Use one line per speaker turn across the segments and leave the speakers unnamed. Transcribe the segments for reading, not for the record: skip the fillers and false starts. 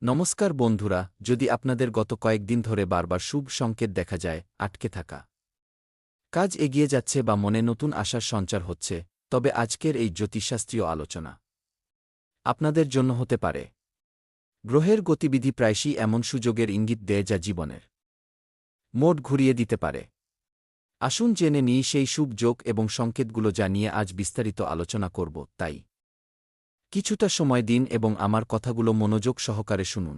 নমস্কার বন্ধুরা, যদি আপনাদের গত কয়েকদিন ধরে বারবার শুভ সংকেত দেখা যায়, আটকে থাকা কাজ এগিয়ে যাচ্ছে বা মনে নতুন আশার সঞ্চার হচ্ছে, তবে আজকের এই জ্যোতিষশাস্ত্রীয় আলোচনা আপনাদের জন্য হতে পারে। গ্রহের গতিবিধি প্রায়শই এমন সুযোগের ইঙ্গিত দেয় যা জীবনের মোড় ঘুরিয়ে দিতে পারে। আসুন জেনে নিই সেই শুভ যোগ এবং সংকেতগুলো যা নিয়ে আজ বিস্তারিত আলোচনা করব, তাই কিছুটা সময় দিন এবং আমার কথাগুলো মনোযোগ সহকারে শুনুন।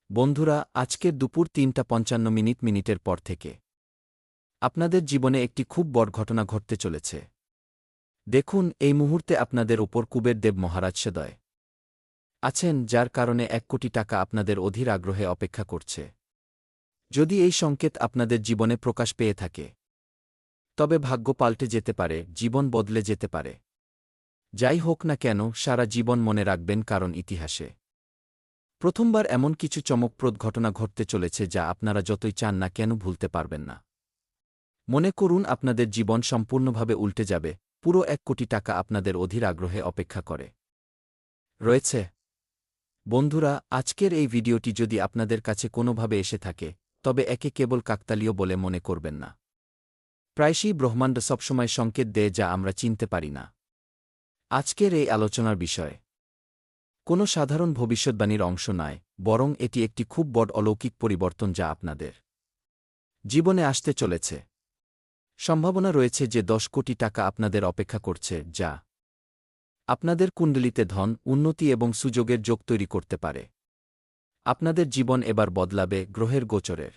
বন্ধুরা, আজকের দুপুর ৩:৫৫ মিনিটের পর থেকে আপনাদের জীবনে একটি খুব বড় ঘটনা ঘটতে চলেছে। দেখুন, এই মুহূর্তে আপনাদের ওপর কুবের দেব মহারাজ সদয় আছেন, যার কারণে ১ কোটি টাকা আপনাদের অধীর আগ্রহে অপেক্ষা করছে। যদি এই সংকেত আপনাদের জীবনে প্রকাশ পেয়ে থাকে, তবে ভাগ্য পাল্টে যেতে পারে, জীবন বদলে যেতে পারে। যাই হোক না কেন, সারা জীবন মনে রাখবেন, কারণ ইতিহাসে প্রথমবার এমন কিছু চমকপ্রদ ঘটনা ঘটতে চলেছে যা আপনারা যতই চান না কেন ভুলতে পারবেন না। মনে করুন, আপনাদের জীবন সম্পূর্ণভাবে উল্টে যাবে, পুরো ১ কোটি টাকা আপনাদের অধীর আগ্রহে অপেক্ষা করে রয়েছে। বন্ধুরা, আজকের এই ভিডিওটি যদি আপনাদের কাছে কোনোভাবে এসে থাকে, তবে একে কেবল কাকতালীয় বলে মনে করবেন না। প্রায়শই ব্রহ্মাণ্ড সবসময় সংকেত দেয় যা আমরা চিনতে পারি না। আজকের এই আলোচনার বিষয় কোনো সাধারণ ভবিষ্যদ্বাণীর অংশ নয়, বরং এটি একটি খুব বড় অলৌকিক পরিবর্তন যা আপনাদের জীবনে আসতে চলেছে। সম্ভাবনা রয়েছে যে ১০ কোটি টাকা আপনাদের অপেক্ষা করছে, যা আপনাদের কুণ্ডলিতে ধন, উন্নতি এবং সুযোগের যোগ তৈরি করতে পারে। আপনাদের জীবন এবার বদলাবে। গ্রহের গোচরের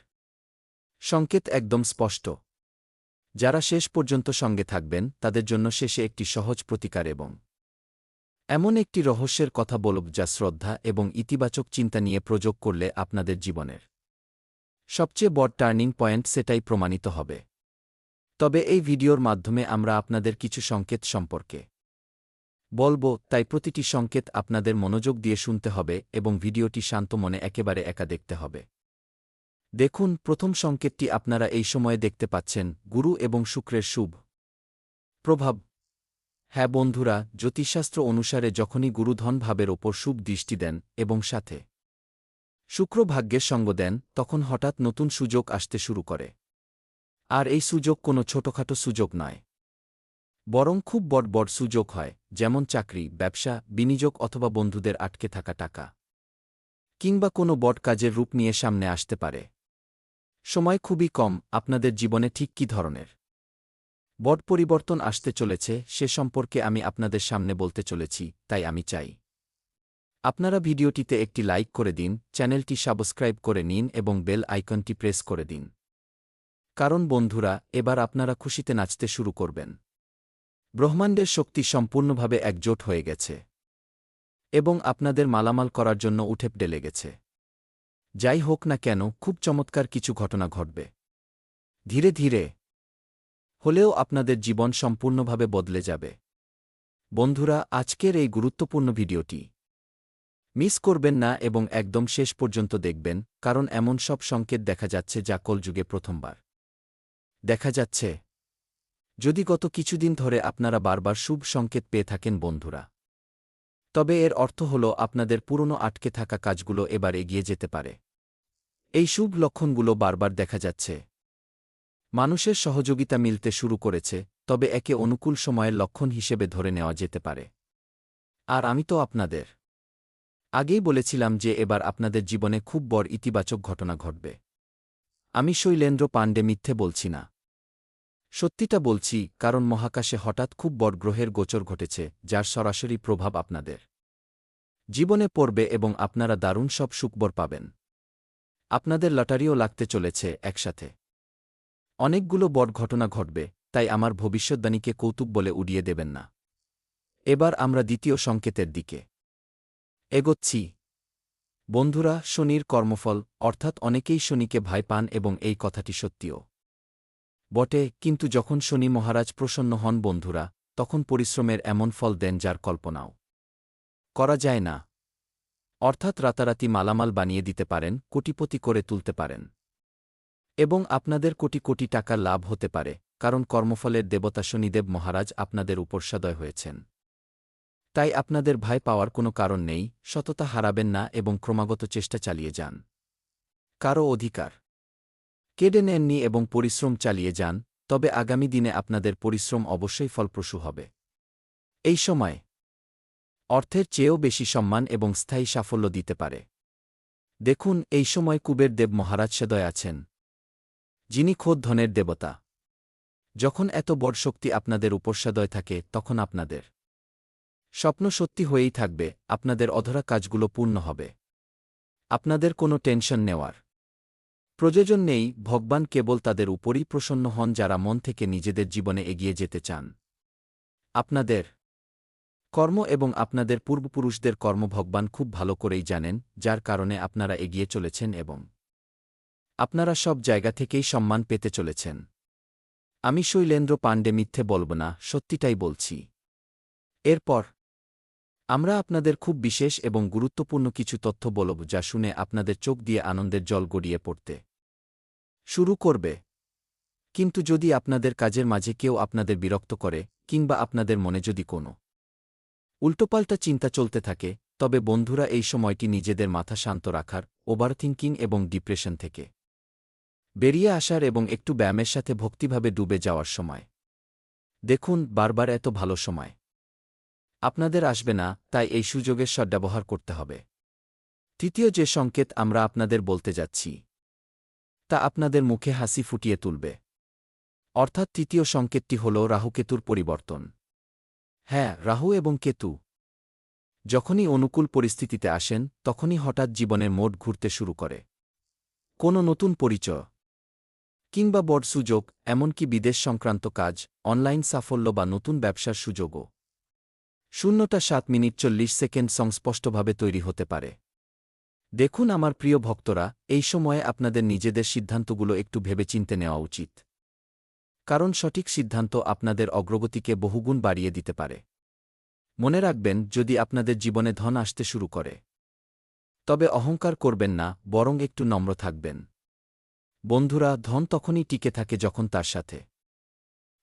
সংকেত একদম স্পষ্ট। যারা শেষ পর্যন্ত সঙ্গে থাকবেন, তাদের জন্য শেষে একটি সহজ প্রতিকার এবং এমন একটি রহস্যের কথা বলব যা শ্রদ্ধা এবং ইতিবাচক চিন্তা নিয়ে প্রয়োগ করলে আপনাদের জীবনের সবচেয়ে বড় টার্নিং পয়েন্ট সেটাই প্রমাণিত হবে। তবে এই ভিডিওর মাধ্যমে আমরা আপনাদের কিছু সংকেত সম্পর্কে বলব, তাই প্রতিটি সংকেত আপনাদের মনোযোগ দিয়ে শুনতে হবে এবং ভিডিওটি শান্ত মনে একেবারে একা দেখতে হবে। দেখুন, প্রথম সংকেতটি আপনারা এই সময়ে দেখতে পাচ্ছেন, গুরু এবং শুক্রের শুভ প্রভাব। হ্যাঁ বন্ধুরা, জ্যোতিষশাস্ত্র অনুসারে যখনই গুরু ধন ভাবের ওপর শুভ দৃষ্টি দেন এবং সাথে শুক্র ভাগ্যের সঙ্গ দেন, তখন হঠাৎ নতুন সুযোগ আসতে শুরু করে। আর এই সুযোগ কোনো ছোটখাটো সুযোগ নয়, বরং খুব বড় বড় সুযোগ হয়, যেমন চাকরি, ব্যবসা, বিনিয়োগ অথবা বন্ধুদের আটকে থাকা টাকা, কিংবা কোনো বড় কাজের রূপ নিয়ে সামনে আসতে পারে। সময় খুবই কম। আপনাদের জীবনে ঠিক কী ধরনের বড় পরিবর্তন আসতে চলেছে সে সম্পর্কে আমি আপনাদের সামনে বলতে চলেছি, তাই আমি চাই আপনারা ভিডিওটিতে একটি লাইক করে দিন, চ্যানেলটি সাবস্ক্রাইব করে নিন এবং বেল আইকনটি প্রেস করে দিন। কারণ বন্ধুরা, এবার আপনারা খুশিতে নাচতে শুরু করবেন। ব্রহ্মাণ্ডের শক্তি সম্পূর্ণভাবে একজোট হয়ে গেছে এবং আপনাদের মালামাল করার জন্য উঠে পড়ে লেগেছে। যাই হোক না কেন, খুব চমৎকার কিছু ঘটনা ঘটবে। ধীরে ধীরে হলেও আপনাদের জীবন সম্পূর্ণভাবে বদলে যাবে। বন্ধুরা, আজকের এই গুরুত্বপূর্ণ ভিডিওটি মিস করবেন না এবং একদম শেষ পর্যন্ত দেখবেন, কারণ এমন সব সংকেত দেখা যাচ্ছে যা কলযুগে প্রথমবার দেখা যাচ্ছে। যদি গত কিছুদিন ধরে আপনারা বারবার শুভ সংকেত পেয়ে থাকেন বন্ধুরা, তবে এর অর্থ হল আপনাদের পুরনো আটকে থাকা কাজগুলো এবার এগিয়ে যেতে পারে। এই শুভ লক্ষণগুলো বারবার দেখা যাচ্ছে। মানুষের সহযোগিতা মিলতে শুরু করেছে, তবে একে অনুকূল সময়ের লক্ষণ হিসেবে ধরে নেওয়া যেতে পারে। আর আমি তো আপনাদের আগেই বলেছিলাম যে এবার আপনাদের জীবনে খুব বড় ইতিবাচক ঘটনা ঘটবে। আমি শৈলেন্দ্র পাণ্ডে মিথ্যে বলছি না, সত্যিটা বলছি, কারণ মহাকাশে হঠাৎ খুব বড় গ্রহের গোচর ঘটেছে যার সরাসরি প্রভাব আপনাদের জীবনে পড়বে এবং আপনারা দারুণ সব সুখবর পাবেন। আপনাদের লটারিও লাগতে চলেছে একসাথে। অনেকগুলো বড় ঘটনা ঘটবে, তাই আমার ভবিষ্যদ্বাণীকে কৌতুক বলে উড়িয়ে দেবেন না। এবার আমরা দ্বিতীয় সংকেতের দিকে এগোচ্ছি। বন্ধুরা, শনির কর্মফল, অর্থাৎ অনেকেই শনিকে ভয় পান এবং এই কথাটি সত্যিও বটে, কিন্তু যখন শনি মহারাজ প্রসন্ন হন বন্ধুরা, তখন পরিশ্রমের এমন ফল দেন যার কল্পনাও করা যায় না। অর্থাৎ রাতারাতি মালামাল বানিয়ে দিতে পারেন, কোটিপতি করে তুলতে পারেন এবং আপনাদের কোটি কোটি টাকার লাভ হতে পারে, কারণ কর্মফলের দেবতা শনিদেব মহারাজ আপনাদের উপর সদয় হয়েছেন। তাই আপনাদের ভয় পাওয়ার কোনো কারণ নেই, সততা হারাবেন না এবং ক্রমাগত চেষ্টা চালিয়ে যান। কারো অধিকার কেড়ে নেননি এবং পরিশ্রম চালিয়ে যান, তবে আগামী দিনে আপনাদের পরিশ্রম অবশ্যই ফলপ্রসূ হবে। এই সময় অর্থের চেয়েও বেশি সম্মান এবং স্থায়ী সাফল্য দিতে পারে। দেখুন, এই সময় কুবের দেব মহারাজ সদয় আছেন, যিনি খোদ ধনের দেবতা। যখন এত বড় শক্তি আপনাদের উপর সদয় থাকে, তখন আপনাদের স্বপ্ন সত্যি হয়েই থাকবে, আপনাদের অধরা কাজগুলো পূর্ণ হবে। আপনাদের কোনো টেনশন নেওয়ার প্রয়োজন নেই, ভগবান কেবল তাদের উপরই প্রসন্ন হন যারা মন থেকে নিজেদের জীবনে এগিয়ে যেতে চান। আপনাদের কর্ম এবং আপনাদের পূর্বপুরুষদের কর্ম ভগবান খুব ভালো করেই জানেন, যার কারণে আপনারা এগিয়ে চলেছেন এবং আপনারা সব জায়গা থেকেই সম্মান পেতে চলেছেন। আমি শৈলেন্দ্র পাণ্ডে মিথ্যে বলব না, সত্যিটাই বলছি। এরপর আমরা আপনাদের খুব বিশেষ এবং গুরুত্বপূর্ণ কিছু তথ্য বলব, যা শুনে আপনাদের চোখ দিয়ে আনন্দের জল গড়িয়ে পড়তে শুরু করবে। কিন্তু যদি আপনাদের কাজের মাঝে কেউ আপনাদের বিরক্ত করে, কিংবা আপনাদের মনে যদি কোনো উল্টোপাল্টা চিন্তা চলতে থাকে, তবে বন্ধুরা, এই সময়টি নিজেদের মাথা শান্ত রাখার, ওভারথিংকিং এবং ডিপ্রেশন থেকে বেরিয়ে আসার এবং একটু ব্যায়ামের সাথে ভক্তিভাবে ডুবে যাওয়ার সময়। দেখুন, বারবার এত ভালো সময় আপনাদের আসবে না, তাই এই সুযোগের সদ্ব্যবহার করতে হবে। তৃতীয় যে সংকেত আমরা আপনাদের বলতে যাচ্ছি, তা আপনাদের মুখে হাসি ফুটিয়ে তুলবে। অর্থাৎ তৃতীয় সংকেতটি হল রাহু-কেতুর পরিবর্তন। হ্যাঁ, রাহু এবং কেতু যখনই অনুকূল পরিস্থিতিতে আসেন, তখনই হঠাৎ জীবনের মোড় ঘুরতে শুরু করে। কোনো নতুন পরিচয় কিংবা বড় সুযোগ, এমনকি বিদেশ সংক্রান্ত কাজ, অনলাইন সাফল্য বা নতুন ব্যবসার সুযোগও 0:07:40 সংস্পষ্টভাবে তৈরি হতে পারে। দেখুন আমার প্রিয় ভক্তরা, এই সময়ে আপনাদের নিজেদের সিদ্ধান্তগুলো একটু ভেবেচিন্তে নেওয়া উচিত। কারণ সঠিক সিদ্ধান্ত আপনাদের অগ্রগতিকে বহুগুণ বাড়িয়ে দিতে পারে। মনে রাখবেন, যদি আপনাদের জীবনে ধন আসতে শুরু করে, তবে অহংকার করবেন না, বরং একটু নম্র থাকবেন। বন্ধুরা, ধন তখনই টিকে থাকে যখন তার সাথে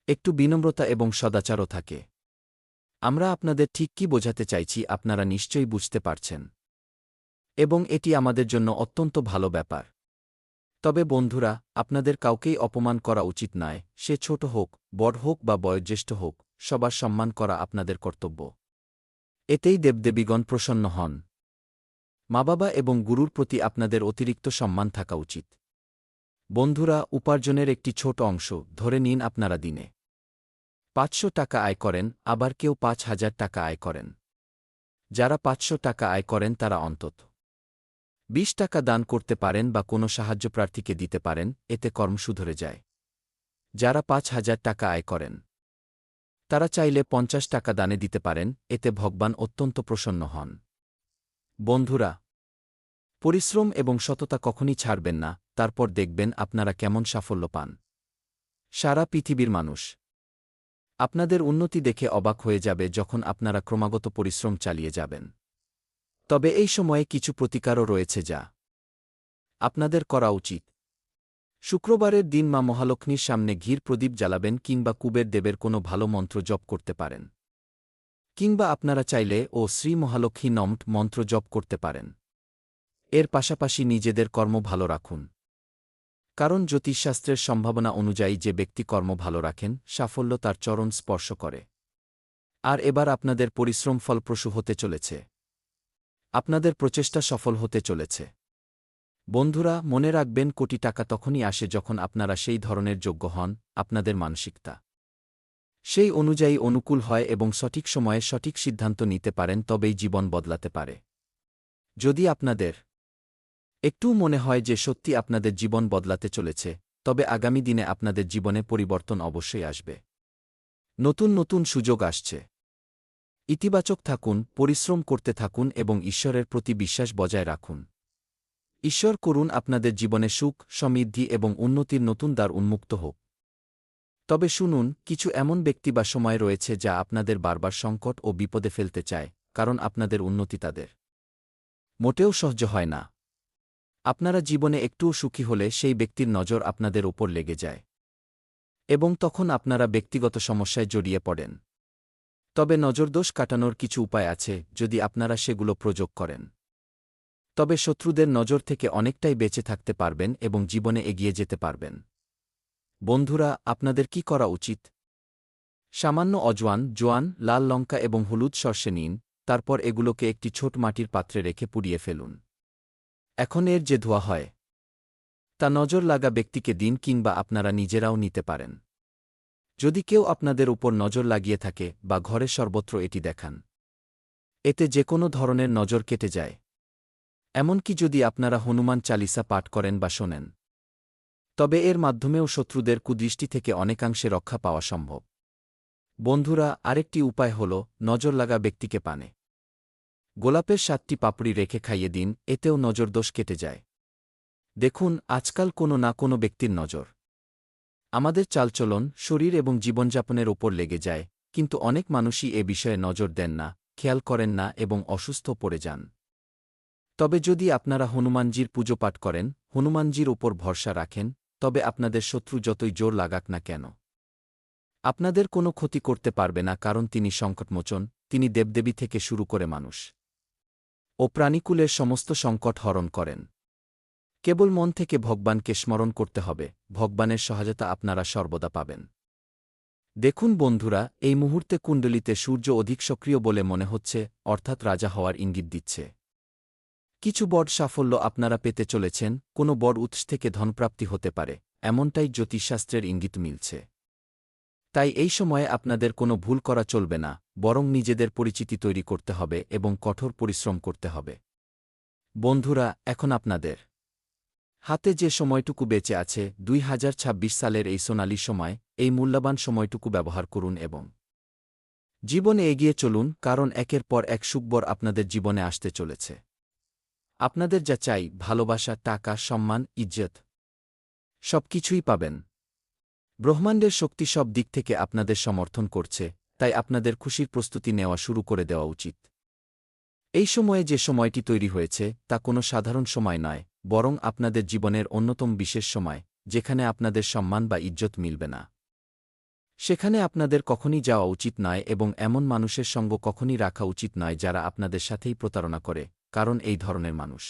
একটু বিনম্রতা এবং সদাচারও থাকে। আমরা আপনাদের ঠিক কি বোঝাতে চাইছি আপনারা নিশ্চয়ই বুঝতে পারছেন, এবং এটি আমাদের জন্য অত্যন্ত ভালো ব্যাপার। তবে বন্ধুরা, আপনাদের কাউকেই অপমান করা উচিত নয়, সে ছোট হোক, বড় হোক বা বয়োজ্যেষ্ঠ হোক, সবার সম্মান করা আপনাদের কর্তব্য। এতেই দেবদেবীগণ প্রসন্ন হন। মা-বাবা এবং গুরুর প্রতি আপনাদের অতিরিক্ত সম্মান থাকা উচিত। বন্ধুরা, উপার্জনের একটি ছোট অংশ, ধরে নিন আপনারা দিনে 500 টাকা আয় করেন, আবার কেউ 5,000 টাকা আয় করেন। যারা 500 টাকা আয় করেন তারা অন্তত 20 টাকা দান করতে পারেন বা কোনো সাহায্যপ্রার্থীকে দিতে পারেন, এতে কর্ম শুধরে যায়। যারা 5,000 টাকা আয় করেন, তারা চাইলে 50 টাকা দানে দিতে পারেন, এতে ভগবান অত্যন্ত প্রসন্ন হন। বন্ধুরা, পরিশ্রম এবং সততা কখনই ছাড়বেন না, তারপর দেখবেন আপনারা কেমন সাফল্য পান। সারা পৃথিবীর মানুষ আপনাদের উন্নতি দেখে অবাক হয়ে যাবে যখন আপনারা ক্রমাগত পরিশ্রম চালিয়ে যাবেন। তবে এই সময়ে কিছু প্রতিকারও রয়েছে যা আপনাদের করা উচিত। শুক্রবারের দিন মা মহালক্ষ্মীর সামনে ঘির প্রদীপ জ্বালাবেন, কিংবা কুবের দেবের কোনো ভালো মন্ত্র জপ করতে পারেন, কিংবা আপনারা চাইলে শ্রী মহালক্ষ্মী নম মন্ত্র জপ করতে পারেন। এর পাশাপাশি নিজেদের কর্ম ভালো রাখুন, কারণ জ্যোতিষশাস্ত্রের সম্ভাবনা অনুযায়ী যে ব্যক্তি কর্ম ভালো রাখেন, সাফল্য তার চরণ স্পর্শ করে। আর এবার আপনাদের পরিশ্রম ফলপ্রসূ হতে চলেছে, আপনাদের প্রচেষ্টা সফল হতে চলেছে। বন্ধুরা, মনে রাখবেন, কোটি টাকা তখনই আসে যখন আপনারা সেই ধরনের যোগ্য হন, আপনাদের মানসিকতা সেই অনুযায়ী অনুকূল হয় এবং সঠিক সময়ে সঠিক সিদ্ধান্ত নিতে পারেন, তবেই জীবন বদলাতে পারে। যদি আপনাদের একটুও মনে হয় যে সত্যি আপনাদের জীবন বদলাতে চলেছে, তবে আগামী দিনে আপনাদের জীবনে পরিবর্তন অবশ্যই আসবে। নতুন নতুন সুযোগ আসছে। ইতিবাচক থাকুন, পরিশ্রম করতে থাকুন এবং ঈশ্বরের প্রতি বিশ্বাস বজায় রাখুন। ঈশ্বর করুন আপনাদের জীবনে সুখ, সমৃদ্ধি এবং উন্নতির নতুন দ্বার উন্মুক্ত হোক। তবে শুনুন, কিছু এমন ব্যক্তি বা সময় রয়েছে যা আপনাদের বারবার সংকট ও বিপদে ফেলতে চায়, কারণ আপনাদের উন্নতি তাদের মোটেও সহ্য হয় না। আপনারা জীবনে একটুও সুখী হলে সেই ব্যক্তির নজর আপনাদের ওপর লেগে যায়, এবং তখন আপনারা ব্যক্তিগত সমস্যায় জড়িয়ে পড়েন। তবে নজরদোষ কাটানোর কিছু উপায় আছে যদি আপনারা সেগুলো প্রয়োগ করেন। তবে শত্রুদের নজর থেকে অনেকটাই বেঁচে থাকতে পারবেন এবং জীবনে এগিয়ে যেতে পারবেন। বন্ধুরা, আপনাদের কি করা উচিত? সামান্য জোয়ান, লাল লঙ্কা এবং হলুদ সর্ষে নিন, তারপর এগুলোকে একটি ছোট মাটির পাত্রে রেখে পুড়িয়ে ফেলুন। এখন এর যে ধোঁয়া হয় তা নজর লাগা ব্যক্তিকে দিন কিংবা আপনারা নিজেরাও নিতে পারেন। যদি কেউ আপনাদের উপর নজর লাগিয়ে থাকে বা ঘরে সর্বত্র এটি দেখান, এতে যে কোনো ধরনের নজর কেটে যায়। এমনকি যদি আপনারা হনুমান চালিসা পাঠ করেন বা শোনেন, তবে এর মাধ্যমেও শত্রুদের কুদৃষ্টি থেকে অনেকাংশে রক্ষা পাওয়া সম্ভব। বন্ধুরা, আরেকটি উপায় হল নজর লাগা ব্যক্তিকে পানে গোলাপের 7টি পাপড়ি রেখে খাইয়ে দিন, এতেও নজরদোষ কেটে যায়। দেখুন, আজকাল কোনো না কোনো ব্যক্তির নজর আমাদের চালচলন, শরীর এবং জীবনযাপনের ওপর লেগে যায়, কিন্তু অনেক মানুষই এ বিষয়ে নজর দেন না, খেয়াল করেন না এবং অসুস্থ পড়ে যান। তবে যদি আপনারা হনুমানজির পুজো পাঠ করেন, হনুমানজির ওপর ভরসা রাখেন, তবে আপনাদের শত্রু যতই জোর লাগাক না কেন, আপনাদের কোনো ক্ষতি করতে পারবে না, কারণ তিনি সংকটমোচন, তিনি দেবদেবী থেকে শুরু করে মানুষ ও প্রাণীকুলের সমস্ত সংকট হরণ করেন। কেবল মন থেকে ভগবানকে স্মরণ করতে হবে, ভগবানের সহায়তা আপনারা সর্বদা পাবেন। দেখুন বন্ধুরা, এই মুহূর্তে কুণ্ডলিতে সূর্য অধিক সক্রিয় বলে মনে হচ্ছে, অর্থাৎ রাজা হওয়ার ইঙ্গিত দিচ্ছে। কিছু বড় সাফল্য আপনারা পেতে চলেছেন, কোনো বড় উৎস থেকে ধনপ্রাপ্তি হতে পারে, এমনটাই জ্যোতিষশাস্ত্রের ইঙ্গিত মিলছে। তাই এই সময়ে আপনাদের কোনো ভুল করা চলবে না, বরং নিজেদের পরিচিতি তৈরি করতে হবে এবং কঠোর পরিশ্রম করতে হবে। বন্ধুরা, এখন আপনাদের হাতে যে সময়টুকু বেঁচে আছে, 2026 সালের এই সোনালি সময়, এই মূল্যবান সময়টুকু ব্যবহার করুন এবং জীবনে এগিয়ে চলুন, কারণ একের পর এক সুখবর আপনাদের জীবনে আসতে চলেছে। আপনাদের যা চাই, ভালোবাসা, টাকা, সম্মান, ইজ্জত, সবকিছুই পাবেন। ব্রহ্মাণ্ডের শক্তি সব দিক থেকে আপনাদের সমর্থন করছে, তাই আপনাদের খুশির প্রস্তুতি নেওয়া শুরু করে দেওয়া উচিত। এই সময়ে যে সময়টি তৈরি হয়েছে তা কোনো সাধারণ সময় নয়, বরং আপনাদের জীবনের অন্যতম বিশেষ সময়, যেখানে আপনাদের সম্মান বা ইজ্জত মিলবে না। সেখানে আপনাদের কখনই যাওয়া উচিত নয় এবং এমন মানুষের সঙ্গ কখনই রাখা উচিত নয় যারা আপনাদের সাথেই প্রতারণা করে, কারণ এই ধরনের মানুষ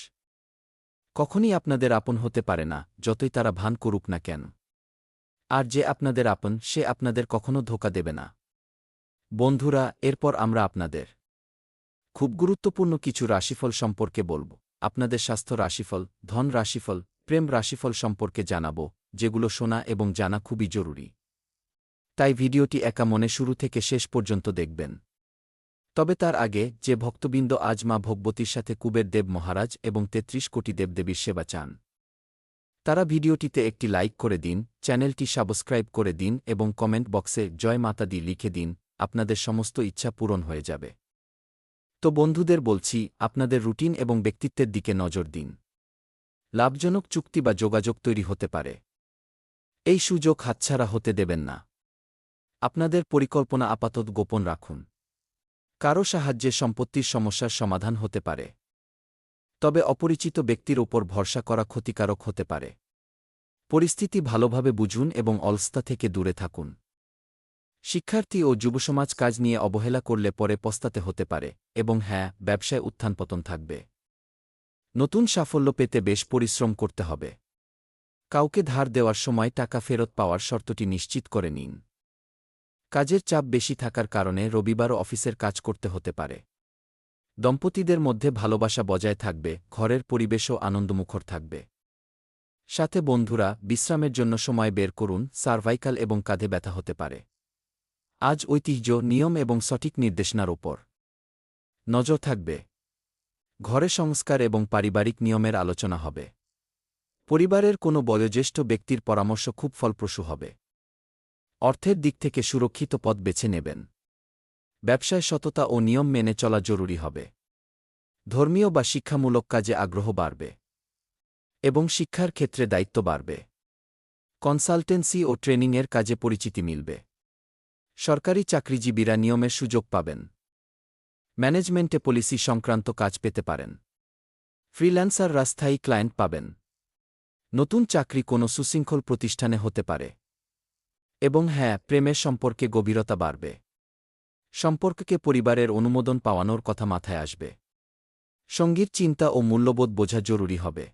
কখনই আপনাদের আপন হতে পারে না, যতই তারা ভান করুক না কেন। আর যে আপনাদের আপন, সে আপনাদের কখনো ধোঁকা দেবে না। বন্ধুরা, এরপর আমরা আপনাদের খুব গুরুত্বপূর্ণ কিছু রাশিফল সম্পর্কে বলব। আপনাদের স্বাস্থ্য রাশিফল, ধন রাশিফল, প্রেম রাশিফল সম্পর্কে জানাব, যেগুলো শোনা এবং জানা খুবই জরুরি। তাই ভিডিওটি একা মনে শুরু থেকে শেষ পর্যন্ত দেখবেন। তবে তার আগে, যে ভক্তবৃন্দ আজ মা ভগবতীর সাথে কুবের দেব মহারাজ এবং 33 কোটি দেবদেবীর সেবা চান, তারা ভিডিওটিতে একটি লাইক করে দিন, চ্যানেলটি সাবস্ক্রাইব করে দিন এবং কমেন্ট বক্সে জয় মাতা দি লিখে দিন, আপনাদের সমস্ত ইচ্ছা পূরণ হয়ে যাবে। তো বন্ধুদের বলছি, আপনাদের রুটিন এবং ব্যক্তিত্বের দিকে নজর দিন। লাভজনক চুক্তি বা যোগাযোগ তৈরি হতে পারে। এই সুযোগ হাতছাড়া হতে দেবেন না। আপনাদের পরিকল্পনা আপাতত গোপন রাখুন। কারও সাহায্যে সম্পত্তির সমস্যার সমাধান হতে পারে। তবে অপরিচিত ব্যক্তির ওপর ভরসা করা ক্ষতিকারক হতে পারে। পরিস্থিতি ভালোভাবে বুঝুন এবং অলসতা থেকে দূরে থাকুন। শিক্ষার্থী ও যুবসমাজ কাজ নিয়ে অবহেলা করলে পরে পস্তাতে হতে পারে, এবং হ্যাঁ, ব্যবসায় উত্থান-পতন থাকবে। নতুন সাফল্য পেতে বেশ পরিশ্রম করতে হবে। কাউকে ধার দেওয়ার সময় টাকা ফেরত পাওয়ার শর্তটি নিশ্চিত করে নিন। কাজের চাপ বেশি থাকার কারণে রবিবারও অফিসের কাজ করতে হতে পারে। দম্পতিদের মধ্যে ভালোবাসা বজায় থাকবে, ঘরের পরিবেশও আনন্দমুখর থাকবে। সাথে বন্ধুরা, বিশ্রামের জন্য সময় বের করুন, সার্ভাইকাল এবং কাঁধে ব্যথা হতে পারে। আজ ঐতিহ্য, নিয়ম এবং সঠিক নির্দেশনার ওপর নজর থাকবে। ঘরে সংস্কার এবং পারিবারিক নিয়মের আলোচনা হবে। পরিবারের কোনো বয়োজ্যেষ্ঠ ব্যক্তির পরামর্শ খুব ফলপ্রসূ হবে। অর্থের দিক থেকে সুরক্ষিত পথ বেছে নেবেন। ব্যবসায় সততা ও নিয়ম মেনে চলা জরুরি হবে। ধর্মীয় বা শিক্ষামূলক কাজে আগ্রহ বাড়বে এবং শিক্ষার ক্ষেত্রে দায়িত্ব বাড়বে। কনসালটেন্সি ও ট্রেনিংয়ের কাজে পরিচিতি মিলবে। সরকারি চাকরিজীবীরা নিয়মের সুযোগ পাবেন। ম্যানেজমেন্টে পলিসি সংক্রান্ত কাজ পেতে পারেন। ফ্রিল্যান্সাররা স্থায়ী ক্লায়েন্ট পাবেন। নতুন চাকরি কোনো সুশৃঙ্খল প্রতিষ্ঠানে হতে পারে। এবং হ্যাঁ, প্রেমের সম্পর্কে গভীরতা বাড়বে। সম্পর্ককে পরিবারের অনুমোদন পাওয়ানোর কথা মাথায় আসবে। সঙ্গীর চিন্তা ও মূল্যবোধ বোঝা জরুরি হবে।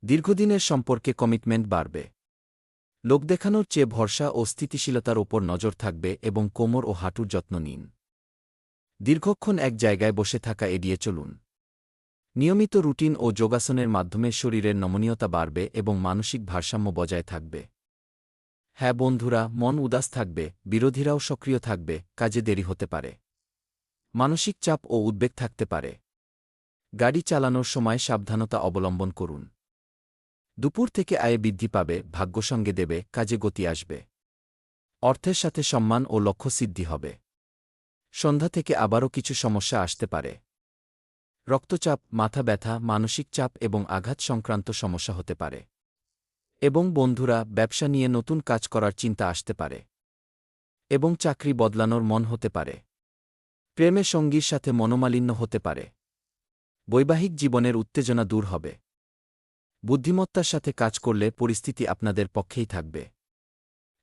দীর্ঘদিনের সম্পর্কে কমিটমেন্ট বাড়বে। লোক দেখানোর চেয়ে ভরসা ও স্থিতিশীলতার ওপর নজর থাকবে এবং কোমর ও হাঁটুর যত্ন নিন। দীর্ঘক্ষণ এক জায়গায় বসে থাকা এড়িয়ে চলুন। নিয়মিত রুটিন ও যোগাসনের মাধ্যমে শরীরের নমনীয়তা বাড়বে এবং মানসিক ভারসাম্য বজায় থাকবে। হ্যাঁ বন্ধুরা, মন উদাস থাকবে, বিরোধীরাও সক্রিয় থাকবে, কাজে দেরি হতে পারে। মানসিক চাপ ও উদ্বেগ থাকতে পারে। গাড়ি চালানোর সময় সাবধানতা অবলম্বন করুন। দুপুর থেকে আয়ে বৃদ্ধি পাবে, ভাগ্য সঙ্গে দেবে, কাজে গতি আসবে। অর্থের সাথে সম্মান ও লক্ষ্য সিদ্ধি হবে। সন্ধ্যা থেকে আবারও কিছু সমস্যা আসতে পারে। রক্তচাপ, মাথা ব্যথা, মানসিক চাপ এবং আঘাত সংক্রান্ত সমস্যা হতে পারে। এবং বন্ধুরা, ব্যবসা নিয়ে নতুন কাজ করার চিন্তা আসতে পারে। এবং চাকরি বদলানোর মন হতে পারে। প্রেমে সঙ্গীর সাথে মনোমালিন্য হতে পারে। বৈবাহিক জীবনের উত্তেজনা দূর হবে। বুদ্ধিমত্তার সাথে কাজ করলে পরিস্থিতি আপনাদের পক্ষেই থাকবে।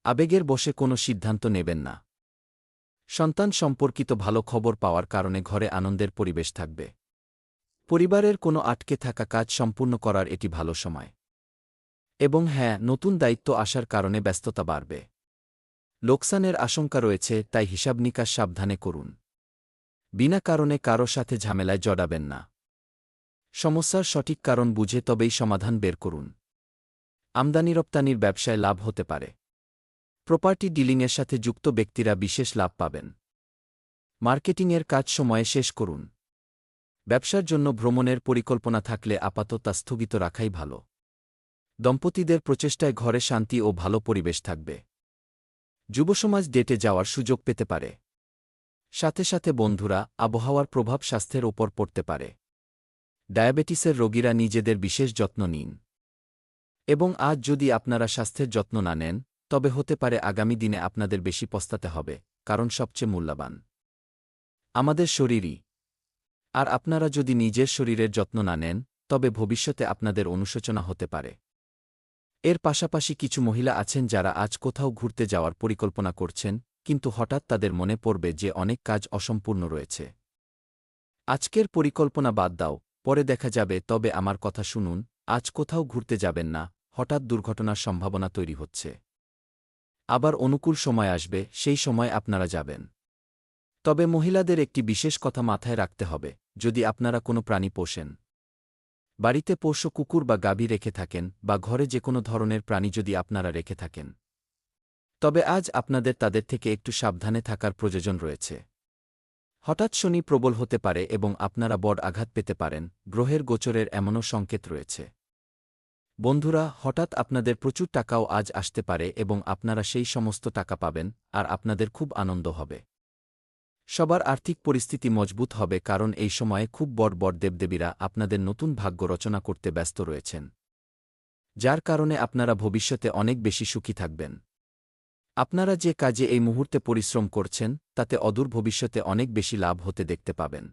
আবেগের বশে কোনো সিদ্ধান্ত নেবেন না। সন্তান সম্পর্কিত ভালো খবর পাওয়ার কারণে ঘরে আনন্দের পরিবেশ থাকবে। পরিবারের কোনো আটকে থাকা কাজ সম্পূর্ণ করার এটি ভালো সময়। এবং হ্যাঁ, নতুন দায়িত্ব আসার কারণে ব্যস্ততা বাড়বে। লোকসানের আশঙ্কা রয়েছে, তাই হিসাব নিকাশ সাবধানে করুন। বিনা কারণে কারো সাথে ঝামেলায় জড়াবেন না। সমস্যার সঠিক কারণ বুঝে তবেই সমাধান বের করুন। আমদানি রপ্তানির ব্যবসায় লাভ হতে পারে। প্রপার্টি ডিলিংয়ের সাথে যুক্ত ব্যক্তিরা বিশেষ লাভ পাবেন। মার্কেটিংয়ের কাজ সময়ে শেষ করুন। ব্যবসার জন্য ভ্রমণের পরিকল্পনা থাকলে আপাতত তা স্থগিত রাখাই ভালো। দম্পতিদের প্রচেষ্টায় ঘরে শান্তি ও ভালো পরিবেশ থাকবে। যুবসমাজ ডেটে যাওয়ার সুযোগ পেতে পারে। সাথে সাথে বন্ধুরা, আবহাওয়ার প্রভাব স্বাস্থ্যের ওপর পড়তে পারে। ডায়াবেটিসের রোগীরা নিজেদের বিশেষ যত্ন নিন। এবং আজ যদি আপনারা স্বাস্থ্যের যত্ন না নেন, তবে হতে পারে আগামী দিনে আপনাদের বেশি পস্তাতে হবে, কারণ সবচেয়ে মূল্যবান আমাদের শরীরই। আর আপনারা যদি নিজের শরীরের যত্ন না নেন, তবে ভবিষ্যতে আপনাদের অনুশোচনা হতে পারে। এর পাশাপাশি কিছু মহিলা আছেন যারা আজ কোথাও ঘুরতে যাওয়ার পরিকল্পনা করছেন, কিন্তু হঠাৎ তাদের মনে পড়বে যে অনেক কাজ অসম্পূর্ণ রয়েছে। আজকের পরিকল্পনা বাদ দাও, পরে দেখা যাবে। তবে আমার কথা শুনুন, আজ কোথাও ঘুরতে যাবেন না, হঠাৎ দুর্ঘটনার সম্ভাবনা তৈরি হচ্ছে। আবার অনুকূল সময় আসবে, সেই সময় আপনারা যাবেন। তবে মহিলাদের একটি বিশেষ কথা মাথায় রাখতে হবে, যদি আপনারা কোনো প্রাণী পোষেন, বাড়িতে পোষ্য কুকুর বা গাভী রেখে থাকেন, বা ঘরে যে কোনো ধরনের প্রাণী যদি আপনারা রেখে থাকেন, তবে আজ আপনাদের তাদের থেকে একটু সাবধানে থাকার প্রয়োজন রয়েছে। হঠাৎ শনি প্রবল হতে পারে এবং আপনারা বড় আঘাত পেতে পারেন। গ্রহের গোচরের এমনও সংকেত রয়েছে। বন্ধুরা, হঠাৎ আপনাদের প্রচুর টাকাও আজ আসতে পারে এবং আপনারা সেই সমস্ত টাকা পাবেন, আর আপনাদের খুব আনন্দ হবে। সবার আর্থিক পরিস্থিতি মজবুত হবে, কারণ এই সময়ে খুব বড় বড় দেবদেবীরা আপনাদের নতুন ভাগ্য রচনা করতে ব্যস্ত রয়েছেন, যার কারণে আপনারা ভবিষ্যতে অনেক বেশি সুখী থাকবেন। আপনারা যে কাজে এই মুহূর্তে পরিশ্রম করছেন, তাতে অদূর ভবিষ্যতে অনেক বেশি লাভ হতে দেখতে পাবেন।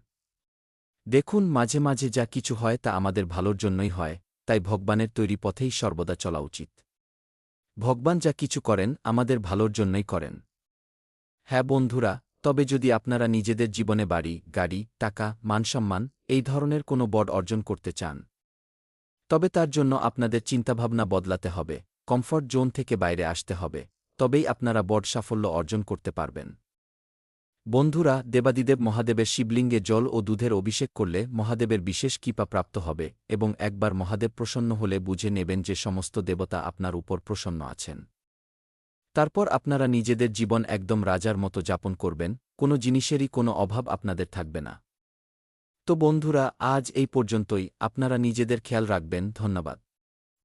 দেখুন, মাঝে মাঝে যা কিছু হয় তা আমাদের ভালোর জন্যই হয়, তাই ভগবানের তৈরি পথেই সর্বদা চলা উচিত। ভগবান যা কিছু করেন আমাদের ভালোর জন্যই করেন। হ্যাঁ বন্ধুরা, তবে যদি আপনারা নিজেদের জীবনে বাড়ি, গাড়ি, টাকা, মানসম্মান এই ধরনের কোনো বড় অর্জন করতে চান, তবে তার জন্য আপনাদের চিন্তাভাবনা বদলাতে হবে, কমফর্ট জোন থেকে বাইরে আসতে হবে, তবেই আপনারা বড় সাফল্য অর্জন করতে পারবেন। বন্ধুরা, দেবাদিদেব মহাদেবের শিবলিঙ্গে জল ও দুধের অভিষেক করলে মহাদেবের বিশেষ কৃপা প্রাপ্ত হবে, এবং একবার মহাদেব প্রসন্ন হলে বুঝে নেবেন যে সমস্ত দেবতা আপনার উপর প্রসন্ন আছেন। তারপর আপনারা নিজেদের জীবন একদম রাজার মতো যাপন করবেন, কোনো জিনিসেরই কোনো অভাব আপনাদের থাকবে না। তো বন্ধুরা, আজ এই পর্যন্তই। আপনারা নিজেদের খেয়াল রাখবেন। ধন্যবাদ।